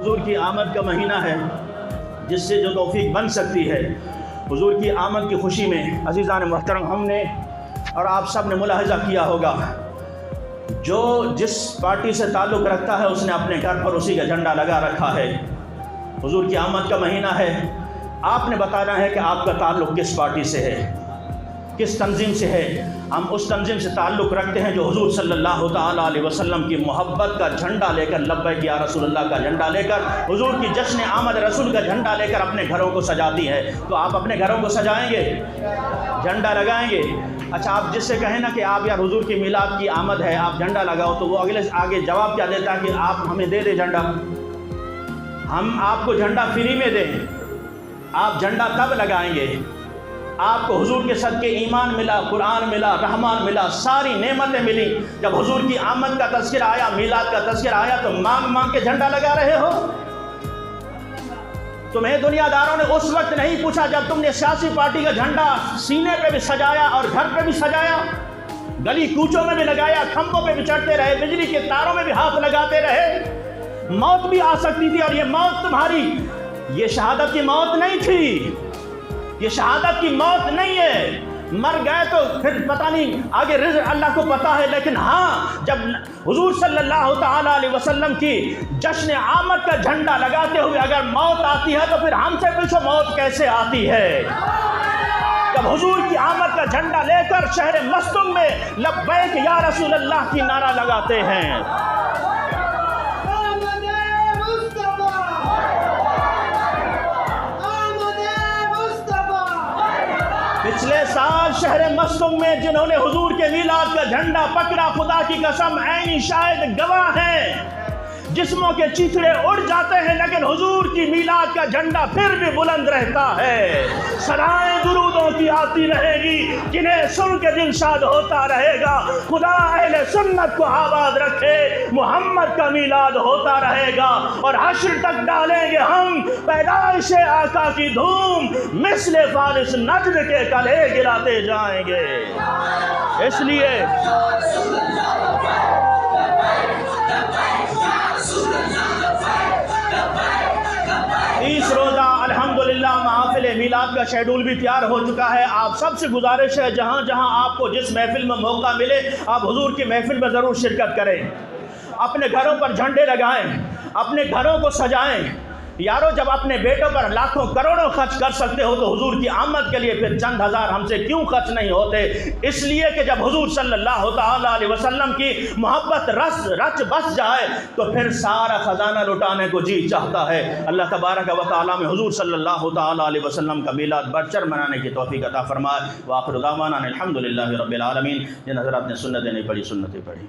हुजूर की आमद का महीना है, जिससे जो तौफीक बन सकती है हुजूर की आमद की खुशी में अज़ीज़ान मोहतरम हमने और आप सब ने मुलाहज़ा किया होगा, जो जिस पार्टी से ताल्लुक़ रखता है उसने अपने घर पर उसी का झंडा लगा रखा है। हुजूर की आमद का महीना है, आपने बताना है कि आपका ताल्लुक़ किस पार्टी से है, किस तंजीम से है। हम उस तंजीम से ताल्लुक़ रखते हैं जो हुजूर सल्लल्लाहु ताला अलैहि वसल्लम की मोहब्बत का झंडा लेकर, लब्बैक या रसूलल्लाह का झंडा लेकर, हुजूर की जश्न आमद रसूल का झंडा लेकर अपने घरों को सजाती है। तो आप अपने घरों को सजाएंगे, झंडा लगाएंगे। अच्छा, आप जिससे कहें ना कि आप यार हुजूर की मिलाद की आमद है, आप झंडा लगाओ, तो वो आगे जवाब क्या देता है कि आप हमें दे दे झंडा, हम आपको झंडा फ्री में दें। आप झंडा तब लगाएंगे आपको हुजूर के सदके ईमान मिला, कुरान मिला, रहमान मिला, सारी नेमतें मिली। जब हुजूर की आमद का तज़किरा आया, मिलाद का तज़किरा आया, तो मांग मांग के झंडा लगा रहे हो। तुम्हें दुनियादारों ने उस वक्त नहीं पूछा जब तुमने सियासी पार्टी का झंडा सीने पे भी सजाया और घर पे भी सजाया, गली कूचों में भी लगाया, खंभों पे भी चढ़ते रहे, बिजली के तारों में भी हाथ लगाते रहे। मौत भी आ सकती थी, और ये मौत तुम्हारी, ये शहादत की मौत नहीं थी, ये शहादत की मौत नहीं है। मर गए तो फिर पता नहीं, आगे रिज़्क़ अल्लाह को पता है। लेकिन हाँ, जब हुजूर सल्लल्लाहु ताला अलैहि वसल्लम की जश्न आमद का झंडा लगाते हुए अगर मौत आती है, तो फिर हमसे पूछो मौत कैसे आती है। जब हुजूर की आमद का झंडा लेकर शहर मस्तूम में लब्बैक या रसूलल्लाह की नारा लगाते हैं। पिछले साल शहर मस्तूम में जिन्होंने हुजूर के मीलाद का झंडा पकड़ा, खुदा की कसम ऐनी शायद गवाह हैं, जिस्मों के चिथड़े उड़ जाते हैं, लेकिन हुजूर की मीलाद का झंडा फिर भी बुलंद रहता है। सदाएं दुरूदों की आती रहेगी, जिन्हें सुन के दिल शाद होता रहेगा। खुदा अहले सुन्नत को आबाद रखे, मुहम्मद का मीलाद होता रहेगा, और हश्र तक डालेंगे हम पैदाइश आका की धूम, मिस्ले फारिस नजद के कले गिराते जाएंगे। इसलिए इस रोज़ा अल्हम्दुलिल्लाह महफिल मीलाद का शेड्यूल भी तैयार हो चुका है। आप सबसे गुजारिश है, जहाँ जहाँ आपको जिस महफिल में मौका मिले, आप हुजूर की महफिल में ज़रूर शिरकत करें। अपने घरों पर झंडे लगाएं, अपने घरों को सजाएं। यारो, जब अपने बेटों पर लाखों करोड़ों खर्च कर सकते हो, तो हुजूर की आमद के लिए फिर चंद हज़ार हमसे क्यों खर्च नहीं होते। इसलिए कि जब हुजूर सल्लल्लाहु ताला अलैहि वसल्लम की मोहब्बत रच बस जाए, तो फिर सारा ख़जाना लुटाने को जी चाहता है। अल्लाह तबारक व तआला में हुजूर सल्लल्लाहु ताला अलैहि वसल्लम का मीलाद बढ़चढ़ मनाने की तौफीक अता फरमाए। व आखिर दावाना अनिल हम्दुलिल्लाहि रब्बिल आलमीन। जिन हज़रात ने सुन्नतें नहीं पढ़ी, सुन्नतें पढ़ी।